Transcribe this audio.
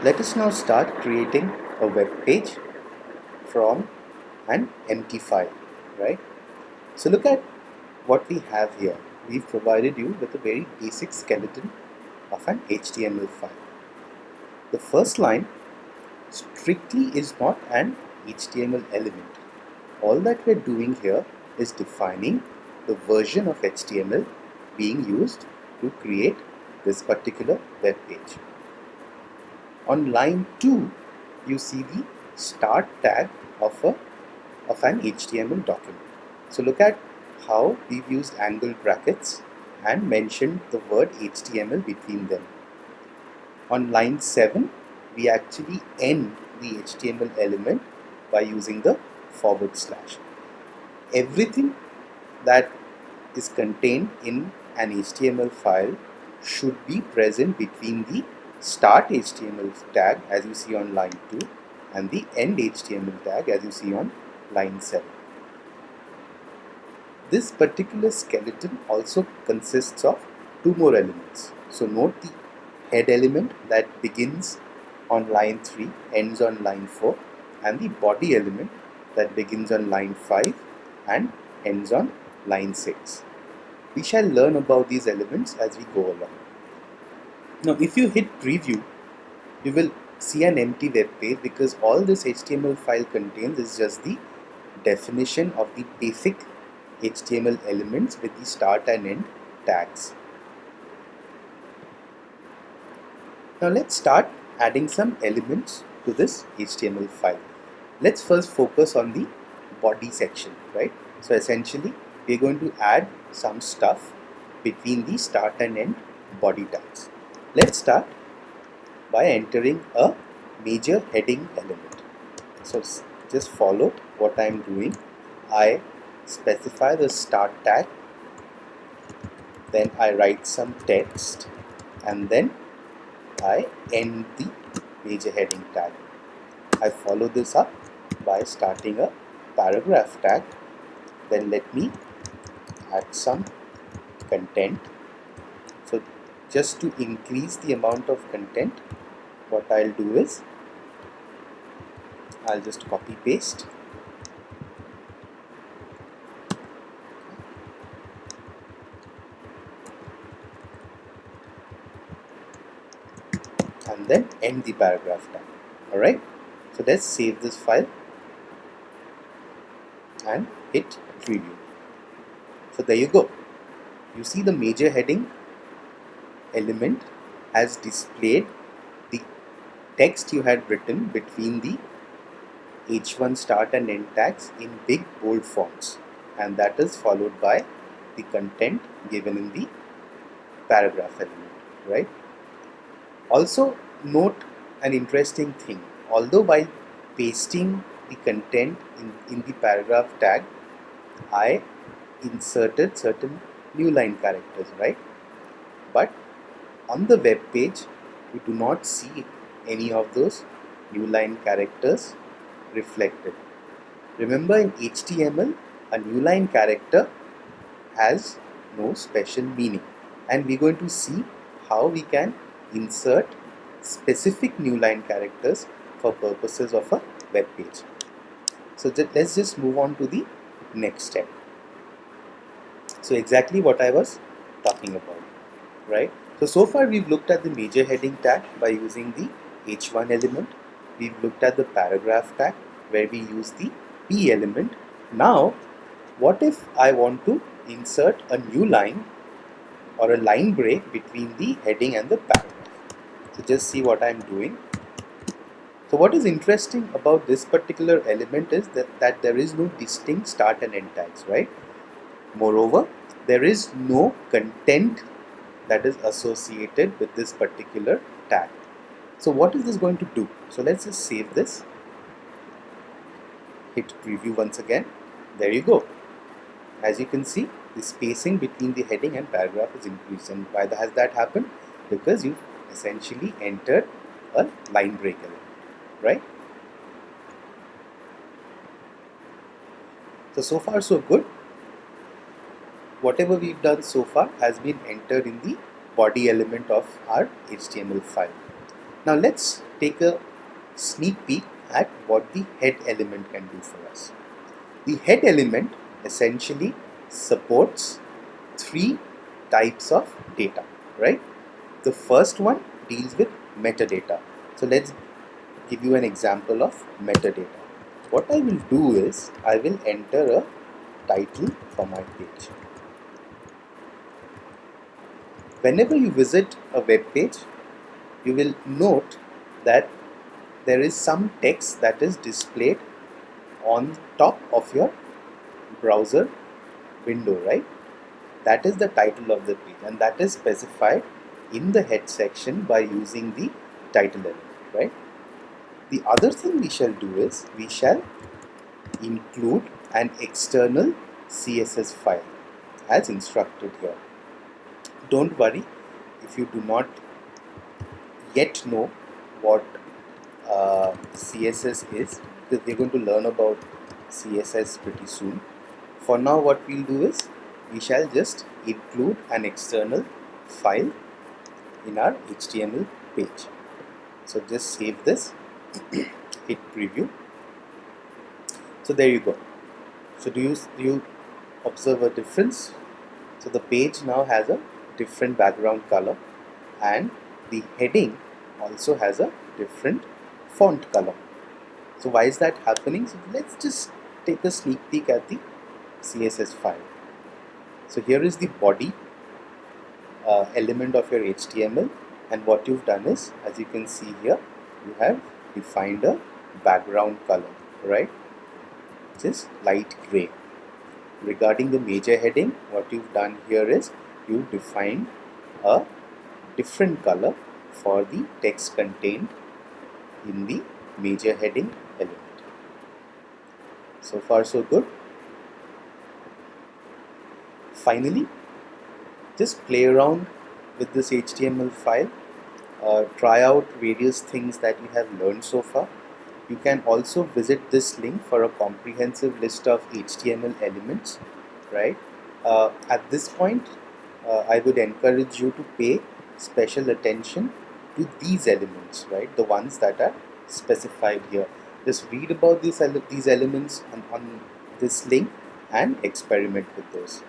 Let us now start creating a web page from an empty file, right? So look at what we have here. We've provided you with a very basic skeleton of an HTML file. The first line strictly is not an HTML element. All that we're doing here is defining the version of HTML being used to create this particular web page. On line 2, you see the start tag of an HTML document. So look at how we've used angle brackets and mentioned the word HTML between them. On line 7, we actually end the HTML element by using the /. Everything that is contained in an HTML file should be present between the start HTML tag as you see on line 2 and the end HTML tag as you see on line 7. This particular skeleton also consists of two more elements. So note the head element that begins on line 3, ends on line 4, and the body element that begins on line 5 and ends on line 6. We shall learn about these elements as we go along. Now if you hit preview, you will see an empty web page because all this HTML file contains is just the definition of the basic HTML elements with the start and end tags. Now let's start adding some elements to this HTML file. Let's first focus on the body section, right? So essentially we're going to add some stuff between the start and end body tags. Let's start by entering a major heading element. So just follow what I'm doing. I specify the start tag, then I write some text, and then I end the major heading tag. I follow this up by starting a paragraph tag, then let me add some content. So just to increase the amount of content, what I'll do is I'll just copy paste and then end the paragraph tag. Alright, so let's save this file and hit preview. So there you go. You see the major heading element has displayed the text you had written between the h1 start and end tags in big bold fonts, and that is followed by the content given in the paragraph element, right? Also note an interesting thing. Although while pasting the content in the paragraph tag, I inserted certain new line characters, right? But on the web page, you do not see any of those new line characters reflected. Remember, in HTML, a new line character has no special meaning, and we're going to see how we can insert specific new line characters for purposes of a web page. So let's just move on to the next step. So exactly what I was talking about, right? So far we've looked at the major heading tag by using the h1 element. We've looked at the paragraph tag where we use the p element. Now what if I want to insert a new line or a line break between the heading and the paragraph? So just see what I'm doing. So what is interesting about this particular element is that there is no distinct start and end tags, right? Moreover, there is no content that is associated with this particular tag. So what is this going to do? So let's just save this, hit preview once again. There you go. As you can see, the spacing between the heading and paragraph is increased. And why has that happened? Because you've essentially entered a line break element, right? So far so good. Whatever we've done so far has been entered in the body element of our HTML file. Now let's take a sneak peek at what the head element can do for us. The head element essentially supports three types of data, right? The first one deals with metadata. So let's give you an example of metadata. What I will do is I will enter a title for my page. Whenever you visit a web page, you will note that there is some text that is displayed on top of your browser window, right? That is the title of the page, and that is specified in the head section by using the title element, right? The other thing we shall do is we shall include an external CSS file as instructed here. Don't worry if you do not yet know what CSS is, because we're going to learn about CSS pretty soon. For now, what we'll do is we shall just include an external file in our HTML page. So just save this, hit preview. So there you go. So do you observe a difference? So the page now has a different background color, and the heading also has a different font color. So why is that happening? So let's just take a sneak peek at the CSS file. So here is the body element of your HTML, and what you've done is, as you can see here, you have defined a background color, right, which is light gray. Regarding the major heading, what you've done here is you defined a different color for the text contained in the major heading element. So far so good. Finally, just play around with this HTML file, try out various things that you have learned so far. You can also visit this link for a comprehensive list of HTML elements, right? At this point, I would encourage you to pay special attention to these elements, right? The ones that are specified here. Just read about these elements on this link and experiment with those.